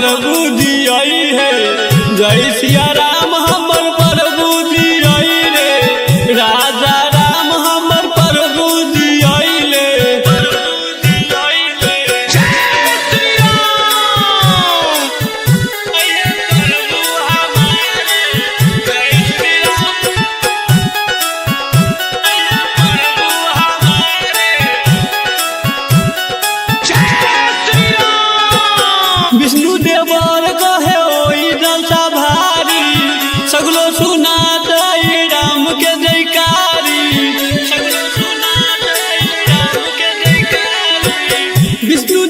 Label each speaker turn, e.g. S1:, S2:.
S1: प्रभु जी आई है। जय सिया राम हमर प्रभु जी आई रे, राजा राम हमर प्रभु जी आइले। विष्णु देवर कहे ओई जलसा भारी, सगलो सुना जय राम के जयकारी, सगलो सुना जय राम के जयकारी। विष्णु